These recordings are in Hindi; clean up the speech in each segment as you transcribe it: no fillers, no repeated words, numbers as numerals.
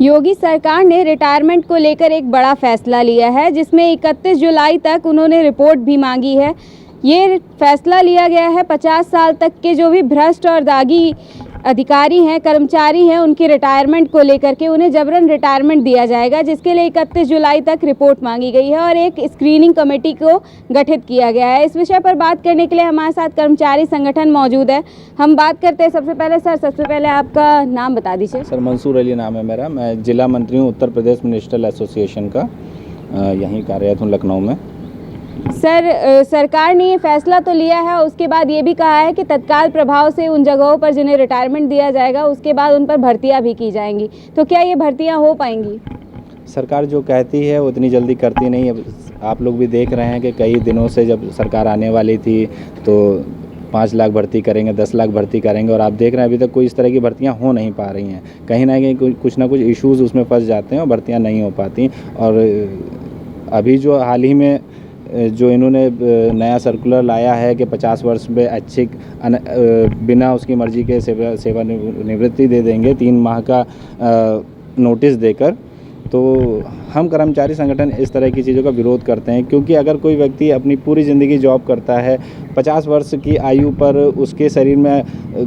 योगी सरकार ने रिटायरमेंट को लेकर एक बड़ा फैसला लिया है, जिसमें 31 जुलाई तक उन्होंने रिपोर्ट भी मांगी है। ये फैसला लिया गया है 50 साल तक के जो भी भ्रष्ट और दागी अधिकारी हैं, कर्मचारी हैं, उनकी रिटायरमेंट को लेकर के उन्हें जबरन रिटायरमेंट दिया जाएगा, जिसके लिए 31 जुलाई तक रिपोर्ट मांगी गई है और एक स्क्रीनिंग कमेटी को गठित किया गया है। इस विषय पर बात करने के लिए हमारे साथ कर्मचारी संगठन मौजूद है। हम बात करते हैं सबसे पहले आपका नाम बता दीजिए। सर मंसूर अली नाम है मेरा। मैं जिला मंत्री हूँ उत्तर प्रदेश मिनिस्ट्रियल एसोसिएशन का, यहीं कार्यरत हूँ लखनऊ में। सर, सरकार ने ये फैसला तो लिया है, उसके बाद ये भी कहा है कि तत्काल प्रभाव से उन जगहों पर जिन्हें रिटायरमेंट दिया जाएगा उसके बाद उन पर भर्तियां भी की जाएंगी, तो क्या ये भर्तियां हो पाएंगी? सरकार जो कहती है उतनी जल्दी करती नहीं। अब आप लोग भी देख रहे हैं कि कई दिनों से जब सरकार आने वाली थी तो 5 लाख भर्ती करेंगे, 10 लाख भर्ती करेंगे, और आप देख रहे हैं अभी तक कोई इस तरह की भर्तियां हो नहीं पा रही हैं। कहीं ना कहीं कुछ ना कुछ इश्यूज़ उसमें फंस जाते हैं और भर्तियां नहीं हो पाती। और अभी जो हाल ही में जो इन्होंने नया सर्कुलर लाया है कि 50 वर्ष में ऐच्छिक बिना उसकी मर्जी के सेवानिवृत्ति दे देंगे 3 माह का नोटिस देकर, तो हम कर्मचारी संगठन इस तरह की चीज़ों का विरोध करते हैं। क्योंकि अगर कोई व्यक्ति अपनी पूरी ज़िंदगी जॉब करता है, 50 वर्ष की आयु पर उसके शरीर में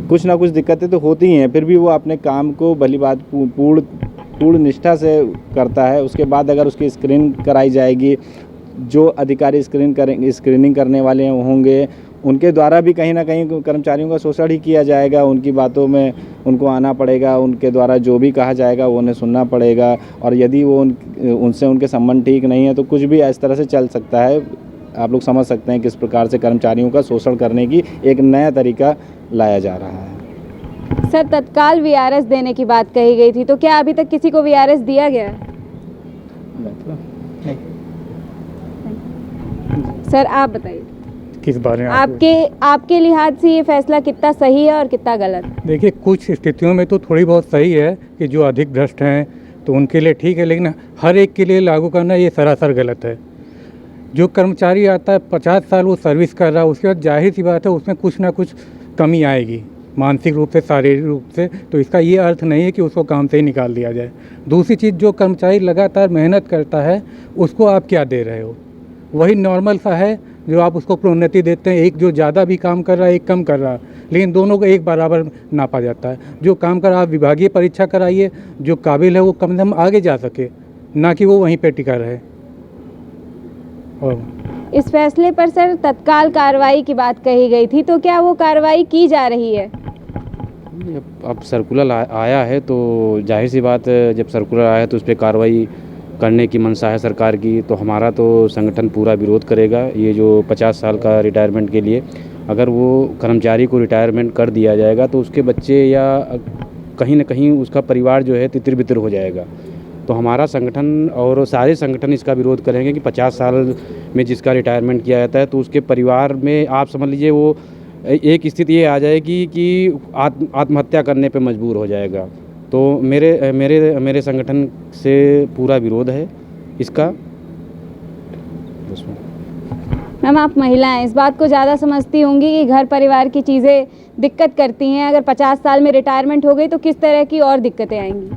कुछ ना कुछ दिक्कतें तो होती हैं, फिर भी वो अपने काम को भली बात पूर्ण निष्ठा से करता है। उसके बाद अगर उसकी स्क्रीनिंग कराई जाएगी, जो अधिकारी स्क्रीनिंग करने वाले होंगे उनके द्वारा भी कहीं ना कहीं कर्मचारियों का शोषण ही किया जाएगा। उनकी बातों में उनको आना पड़ेगा, उनके द्वारा जो भी कहा जाएगा वो उन्हें सुनना पड़ेगा, और यदि वो उनसे उनके संबंध ठीक नहीं है तो कुछ भी इस तरह से चल सकता है। आप लोग समझ सकते हैं किस प्रकार से कर्मचारियों का शोषण करने की एक नया तरीका लाया जा रहा है। सर, तत्काल वीआरएस देने की बात कही गई थी, तो क्या अभी तक किसी को वीआरएस दिया गया है? सर, आप बताइए किस बारे में आपके लिहाज से ये फैसला कितना सही है और कितना गलत? देखिए, कुछ स्थितियों में तो थोड़ी बहुत सही है कि जो अधिक भ्रष्ट हैं तो उनके लिए ठीक है, लेकिन हर एक के लिए लागू करना ये सरासर गलत है। जो कर्मचारी आता है 50 साल वो सर्विस कर रहा है, उसके बाद जाहिर सी बात है उसमें कुछ ना कुछ कमी आएगी, मानसिक रूप से, शारीरिक रूप से। तो इसका ये अर्थ नहीं है कि उसको काम से ही निकाल दिया जाए। दूसरी चीज़, जो कर्मचारी लगातार मेहनत करता है उसको आप क्या दे रहे हो? वही नॉर्मल सा है जो आप उसको प्रोन्नति देते हैं। एक जो ज़्यादा भी काम कर रहा है, एक कम कर रहा है, लेकिन दोनों को एक बराबर नापा जाता है। जो काम कर रहा है आप विभागीय परीक्षा कराइए, जो काबिल है वो कम से कम आगे जा सके, ना कि वो वहीं पे टिका रहे। और इस फैसले पर सर तत्काल कार्रवाई की बात कही गई थी, तो क्या वो कार्रवाई की जा रही है? अब सर्कुलर आया है तो जाहिर सी बात है, जब सर्कुलर आया है तो उस पर कार्रवाई करने की मंशा है सरकार की। तो हमारा तो संगठन पूरा विरोध करेगा। ये जो 50 साल का रिटायरमेंट के लिए अगर वो कर्मचारी को रिटायरमेंट कर दिया जाएगा तो उसके बच्चे या कहीं ना कहीं उसका परिवार जो है तितर बितर हो जाएगा। तो हमारा संगठन और सारे संगठन इसका विरोध करेंगे कि 50 साल में जिसका रिटायरमेंट किया जाता है तो उसके परिवार में आप समझ लीजिए वो एक स्थिति ये आ जाएगी कि आत्महत्या करने पे मजबूर हो जाएगा। तो मेरे संगठन से पूरा विरोध है इसका। मैम, आप महिला हैं, इस बात को ज़्यादा समझती होंगी कि घर परिवार की चीज़ें दिक्कत करती हैं। अगर 50 साल में रिटायरमेंट हो गई तो किस तरह की और दिक्कतें आएंगी?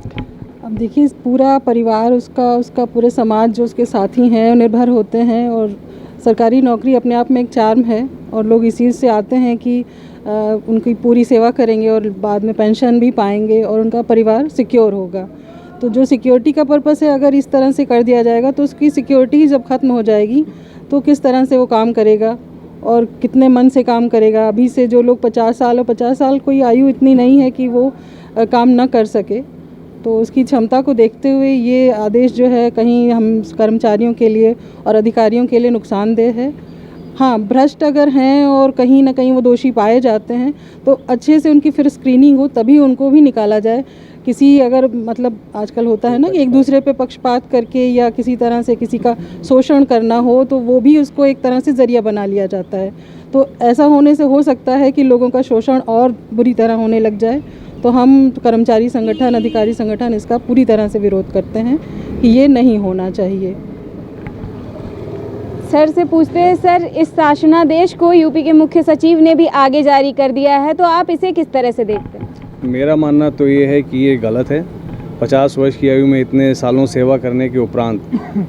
अब देखिए, पूरा परिवार उसका पूरे समाज जो उसके साथी हैं निर्भर होते हैं, और सरकारी नौकरी अपने आप में एक चार्म है, और लोग इसी से आते हैं कि उनकी पूरी सेवा करेंगे और बाद में पेंशन भी पाएंगे और उनका परिवार सिक्योर होगा। तो जो सिक्योरिटी का पर्पस है, अगर इस तरह से कर दिया जाएगा तो उसकी सिक्योरिटी ही जब ख़त्म हो जाएगी तो किस तरह से वो काम करेगा और कितने मन से काम करेगा। अभी से जो लोग 50 साल और 50 साल कोई आयु इतनी नहीं है कि वो काम ना कर सके, तो उसकी क्षमता को देखते हुए ये आदेश जो है कहीं हम कर्मचारियों के लिए और अधिकारियों के लिए नुकसानदेह है। हाँ, भ्रष्ट अगर हैं और कहीं ना कहीं वो दोषी पाए जाते हैं तो अच्छे से उनकी फिर स्क्रीनिंग हो, तभी उनको भी निकाला जाए। किसी अगर मतलब आजकल होता है ना कि एक दूसरे पे पक्षपात करके या किसी तरह से किसी का शोषण करना हो तो वो भी उसको एक तरह से ज़रिया बना लिया जाता है। तो ऐसा होने से हो सकता है कि लोगों का शोषण और बुरी तरह होने लग जाए। तो हम कर्मचारी संगठन, अधिकारी संगठन इसका पूरी तरह से विरोध करते हैं कि ये नहीं होना चाहिए। सर से पूछते हैं, सर, इस शासनादेश को यूपी के मुख्य सचिव ने भी आगे जारी कर दिया है, तो आप इसे किस तरह से देखते हैं? मेरा मानना तो ये है कि ये गलत है, 50 वर्ष की आयु में इतने सालों सेवा करने के उपरांत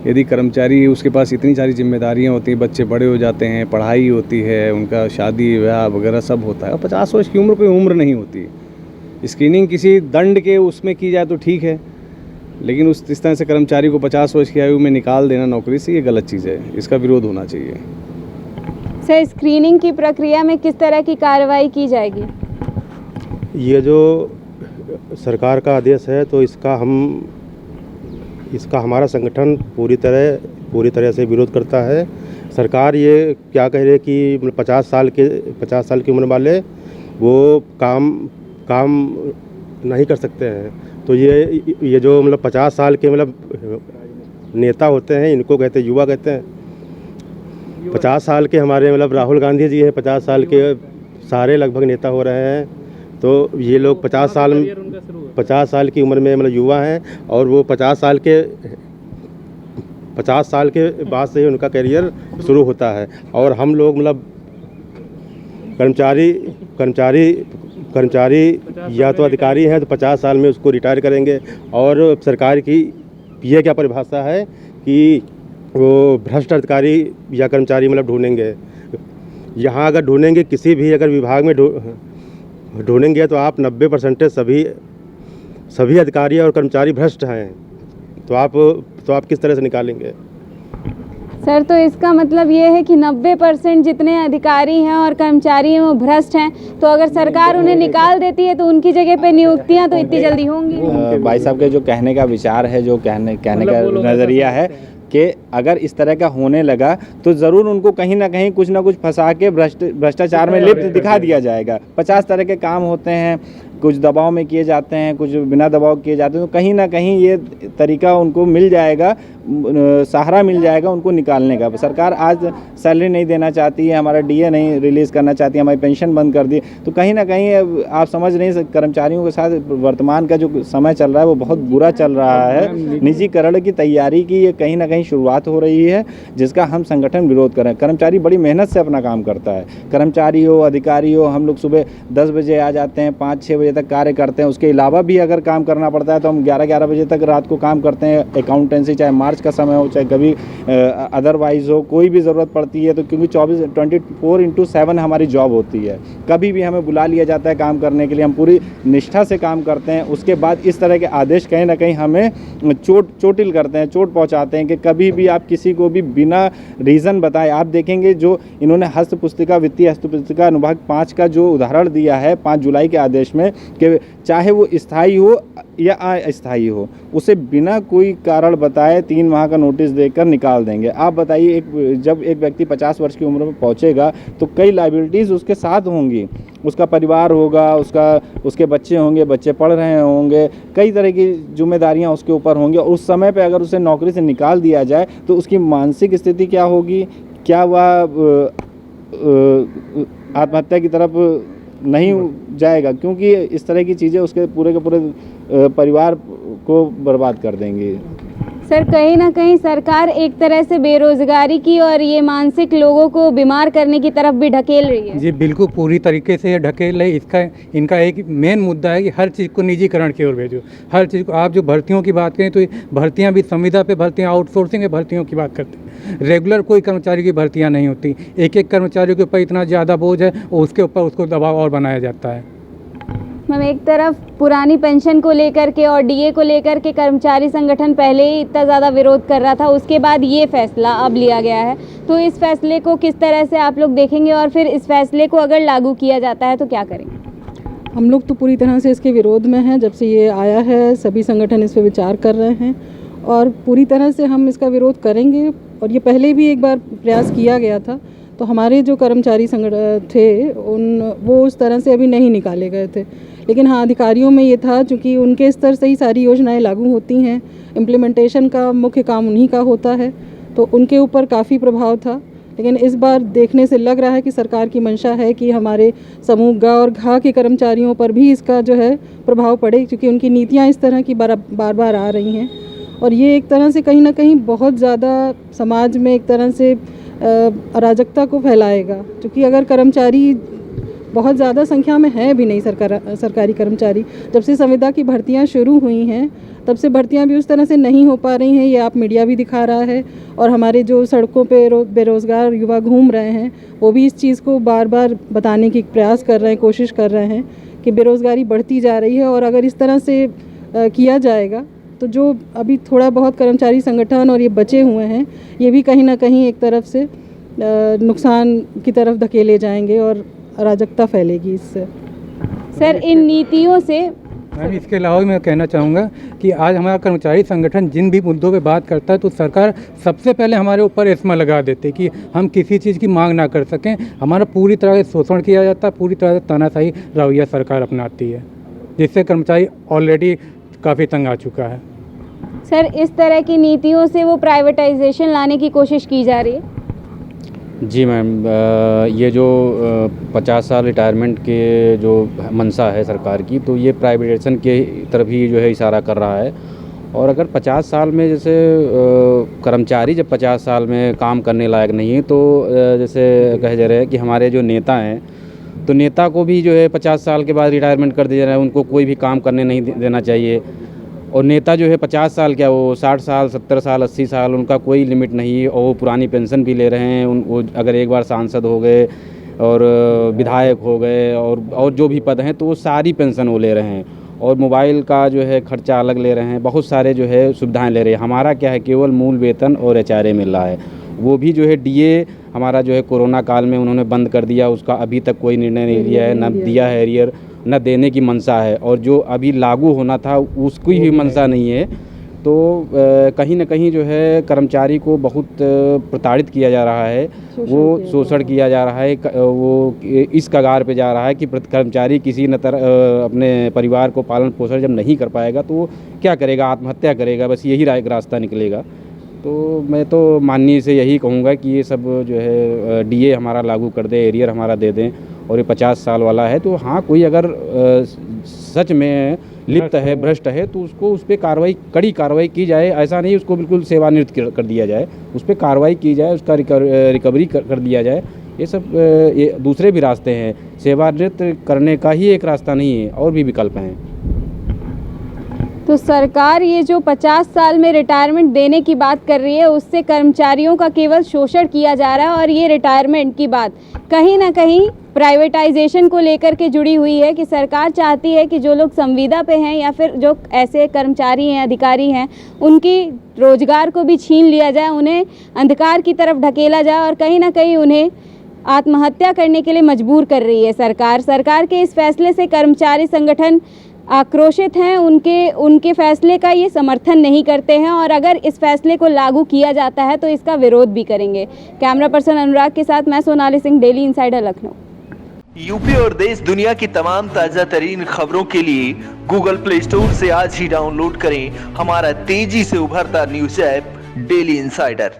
यदि कर्मचारी, उसके पास इतनी सारी जिम्मेदारियां होती हैं, बच्चे बड़े हो जाते हैं, पढ़ाई होती है, उनका शादी ब्याह वगैरह सब होता है, और 50 वर्ष की उम्र कोई उम्र नहीं होती। स्क्रीनिंग किसी दंड के उसमें की जाए तो ठीक है, लेकिन इस तरह से कर्मचारी को 50 वर्ष की आयु में निकाल देना नौकरी से, ये गलत चीज़ है, इसका विरोध होना चाहिए। सर, स्क्रीनिंग की प्रक्रिया में किस तरह की कार्रवाई की जाएगी? ये जो सरकार का आदेश है तो इसका हमारा संगठन पूरी तरह से विरोध करता है। सरकार ये क्या कह रही है कि 50 साल की उम्र वाले वो काम नहीं कर सकते हैं, तो ये जो 50 साल के नेता होते हैं, इनको कहते हैं युवा कहते हैं। 50 साल के हमारे राहुल गांधी जी हैं, 50 साल के सारे लगभग नेता हो रहे हैं, तो ये लोग 50 साल की उम्र में युवा हैं, और वो 50 साल के बाद से ही उनका करियर शुरू होता है। और हम लोग कर्मचारी या तो अधिकारी हैं तो 50 साल में उसको रिटायर करेंगे, और सरकार की ये क्या परिभाषा है कि वो भ्रष्ट अधिकारी या कर्मचारी ढूंढेंगे। यहाँ अगर ढूंढेंगे, किसी भी अगर विभाग में ढूंढेंगे तो आप 90% सभी अधिकारी और कर्मचारी भ्रष्ट हैं, तो आप किस तरह से निकालेंगे? सर, तो इसका मतलब ये है कि 90% जितने अधिकारी हैं और कर्मचारी हैं वो भ्रष्ट हैं, तो अगर सरकार उन्हें निकाल देती है तो उनकी जगह पे नियुक्तियां तो इतनी जल्दी होंगी? भाई साहब के जो कहने का विचार है, जो कहने का नज़रिया है कि अगर इस तरह का होने लगा तो ज़रूर उनको कहीं ना कहीं कुछ ना कुछ फंसा के भ्रष्टाचार में लिप्त दिखा दिया जाएगा। 50 तरह के काम होते हैं, कुछ दबाव में किए जाते हैं, कुछ बिना दबाव किए जाते हैं, तो कहीं ना कहीं ये तरीका उनको मिल जाएगा, सहारा मिल जाएगा उनको निकालने का। सरकार आज सैलरी नहीं देना चाहती है, हमारा डीए नहीं रिलीज़ करना चाहती है, हमारी पेंशन बंद कर दी, तो कहीं ना कहीं आप समझ नहीं, कर्मचारियों के साथ वर्तमान का जो समय चल रहा है वो बहुत बुरा चल रहा है। निजीकरण की तैयारी की ये कहीं ना कहीं शुरुआत हो रही है, जिसका हम संगठन विरोध कर रहे हैं। कर्मचारी बड़ी मेहनत से अपना काम करता है, कर्मचारी हो, अधिकारी हो, हम लोग सुबह 10 बजे आ जाते हैं, 5-6 बजे तक कार्य करते हैं। उसके अलावा भी अगर काम करना पड़ता है तो हम 11-11 बजे तक रात को काम करते हैं। अकाउंटेंसी चाहे मार्च का समय हो, चाहे कभी अदरवाइज हो, कोई भी ज़रूरत पड़ती है तो क्योंकि 24/7 हमारी जॉब होती है, कभी भी हमें बुला लिया जाता है काम करने के लिए, हम पूरी निष्ठा से काम करते हैं। उसके बाद इस तरह के आदेश कहीं ना कहीं हमें चोटिल करते हैं, चोट पहुँचाते हैं कि कभी भी आप किसी को भी बिना रीज़न बताए, आप देखेंगे जो इन्होंने हस्त पुस्तिका, वित्तीय हस्त पुस्तिका अनुभाग 5 का जो उदाहरण दिया है 5 जुलाई के आदेश में, कि चाहे वो स्थायी हो या अस्थायी हो, उसे बिना कोई कारण बताए 3 माह का नोटिस देकर निकाल देंगे। आप बताइए, जब एक व्यक्ति 50 वर्ष की उम्र में पहुंचेगा तो कई लायबिलिटीज़ उसके साथ होंगी, उसका परिवार होगा, उसके बच्चे होंगे, बच्चे पढ़ रहे होंगे, कई तरह की जिम्मेदारियां उसके ऊपर होंगी, और उस समय पे अगर उसे नौकरी से निकाल दिया जाए तो उसकी मानसिक स्थिति क्या होगी? क्या वह आत्महत्या की तरफ नहीं जाएगा? क्योंकि इस तरह की चीज़ें उसके पूरे के पूरे परिवार को बर्बाद कर देंगी। सर, कहीं ना कहीं सरकार एक तरह से बेरोजगारी की और ये मानसिक लोगों को बीमार करने की तरफ भी ढकेल रही है। जी बिल्कुल, पूरी तरीके से ये ढकेल है। इनका एक मेन मुद्दा है कि हर चीज़ को निजीकरण की ओर भेजो। हर चीज़ को, आप जो भर्तियों की बात करें तो भर्तियां भी संविदा पे भर्तियां, आउटसोर्सिंग में भर्तियों की बात करते हैं। रेगुलर कोई कर्मचारी की भर्तियाँ नहीं होती, एक कर्मचारी के ऊपर इतना ज़्यादा बोझ है, उसके ऊपर उसको दबाव और बनाया जाता है। मैम, एक तरफ पुरानी पेंशन को लेकर के और डीए को लेकर के कर्मचारी संगठन पहले ही इतना ज़्यादा विरोध कर रहा था, उसके बाद ये फैसला अब लिया गया है, तो इस फैसले को किस तरह से आप लोग देखेंगे, और फिर इस फैसले को अगर लागू किया जाता है तो क्या करेंगे? हम लोग तो पूरी तरह से इसके विरोध में हैं। जब से ये आया है सभी संगठन इस पर विचार कर रहे हैं और पूरी तरह से हम इसका विरोध करेंगे। और ये पहले भी एक बार प्रयास किया गया था, तो हमारे जो कर्मचारी संगठन थे वो उस तरह से अभी नहीं निकाले गए थे। लेकिन हाँ, अधिकारियों में ये था, चूँकि उनके स्तर से ही सारी योजनाएं लागू होती हैं, इम्प्लीमेंटेशन का मुख्य काम उन्हीं का होता है, तो उनके ऊपर काफ़ी प्रभाव था। लेकिन इस बार देखने से लग रहा है कि सरकार की मंशा है कि हमारे समूह ग और घ के कर्मचारियों पर भी इसका जो है प्रभाव पड़े, क्योंकि उनकी नीतियाँ इस तरह की बार बार आ रही हैं। और ये एक तरह से कहीं ना कहीं बहुत ज़्यादा समाज में एक तरह से अराजकता को फैलाएगा, क्योंकि अगर कर्मचारी बहुत ज़्यादा संख्या में है भी नहीं सरकारी कर्मचारी। जब से संविदा की भर्तियां शुरू हुई हैं तब से भर्तियां भी उस तरह से नहीं हो पा रही हैं, ये आप मीडिया भी दिखा रहा है। और हमारे जो सड़कों पे बेरोज़गार युवा घूम रहे हैं वो भी इस चीज़ को बार बार बताने की प्रयास कर रहे हैं, कोशिश कर रहे हैं कि बेरोज़गारी बढ़ती जा रही है। और अगर इस तरह से किया जाएगा तो जो अभी थोड़ा बहुत कर्मचारी संगठन और ये बचे हुए हैं ये भी कहीं ना कहीं एक तरफ से नुकसान की तरफ धकेले जाएंगे और अराजकता फैलेगी इससे। सर, इन नीतियों से मैम इसके अलावा मैं कहना चाहूँगा कि आज हमारा कर्मचारी संगठन जिन भी मुद्दों पे बात करता है तो सरकार सबसे पहले हमारे ऊपर एस्मा लगा देती है कि हम किसी चीज़ की मांग ना कर सकें। हमारा पूरी तरह से शोषण किया जाता है, पूरी तरह से तानाशाही रवैया सरकार अपनाती है, जिससे कर्मचारी ऑलरेडी काफ़ी तंग आ चुका है। सर, इस तरह की नीतियों से वो प्राइवेटाइजेशन लाने की कोशिश की जा रही है। जी मैम, ये जो 50 साल रिटायरमेंट के जो मंशा है सरकार की, तो ये प्राइवेटाइजेशन के तरफ ही जो है इशारा कर रहा है। और अगर 50 साल में जैसे कर्मचारी जब 50 साल में काम करने लायक नहीं है तो जैसे कहे जा रहे हैं कि हमारे जो नेता हैं तो नेता को भी जो है 50 साल के बाद रिटायरमेंट कर दिया जा रहा है, उनको कोई भी काम करने नहीं देना चाहिए। और नेता जो है 50 साल क्या, वो 60 साल 70 साल 80 साल, उनका कोई लिमिट नहीं है और वो पुरानी पेंशन भी ले रहे हैं। वो अगर एक बार सांसद हो गए और विधायक हो गए और जो भी पद हैं तो वो सारी पेंशन वो ले रहे हैं। और मोबाइल का जो है खर्चा अलग ले रहे हैं, बहुत सारे जो है सुविधाएं ले रहे हैं। हमारा क्या है, केवल मूल वेतन और एचआरए मिल रहा है। वो भी जो है डीए हमारा जो है कोरोना काल में उन्होंने बंद कर दिया, उसका अभी तक कोई निर्णय नहीं लिया है, न दिया है एरियर, न देने की मंशा है। और जो अभी लागू होना था उसकी भी मंशा नहीं है। तो कहीं ना कहीं जो है कर्मचारी को बहुत प्रताड़ित किया जा रहा है, वो शोषण किया जा रहा है। वो इस कगार पे जा रहा है कि कर्मचारी किसी न अपने परिवार को पालन पोषण जब नहीं कर पाएगा तो वो क्या करेगा, आत्महत्या करेगा, बस यही रास्ता निकलेगा। तो मैं तो माननीय से यही कहूँगा कि ये सब जो है डीए हमारा लागू कर दे, एरियर हमारा दे दें। और ये 50 साल वाला है तो हाँ, कोई अगर सच में लिप्त है, भ्रष्ट है तो उसको उस पर कड़ी कार्रवाई की जाए। ऐसा नहीं उसको बिल्कुल सेवानिवृत्त कर दिया जाए, उस पर कार्रवाई की जाए, उसका रिकवरी कर दिया जाए। ये सब ये दूसरे भी रास्ते हैं, सेवानिवृत्त करने का ही एक रास्ता नहीं है, और भी विकल्प हैं। तो सरकार ये जो 50 साल में रिटायरमेंट देने की बात कर रही है उससे कर्मचारियों का केवल शोषण किया जा रहा है। और ये रिटायरमेंट की बात कहीं ना कहीं प्राइवेटाइजेशन को लेकर के जुड़ी हुई है कि सरकार चाहती है कि जो लोग संविदा पे हैं या फिर जो ऐसे कर्मचारी हैं, अधिकारी हैं, उनकी रोजगार को भी छीन लिया जाए, उन्हें अंधकार की तरफ ढकेला जाए और कहीं ना कहीं उन्हें आत्महत्या करने के लिए मजबूर कर रही है सरकार। सरकार के इस फैसले से कर्मचारी संगठन आक्रोशित हैं, उनके फैसले का ये समर्थन नहीं करते हैं और अगर इस फैसले को लागू किया जाता है तो इसका विरोध भी करेंगे। कैमरा पर्सन अनुराग के साथ मैं Sonali Singh, daily insider, Lucknow. UP और देश दुनिया की तमाम ताजा तरीन खबरों के लिए गूगल प्ले स्टोर से आज ही डाउनलोड करें हमारा तेजी से उभरता न्यूज ऐप डेली इंसाइडर।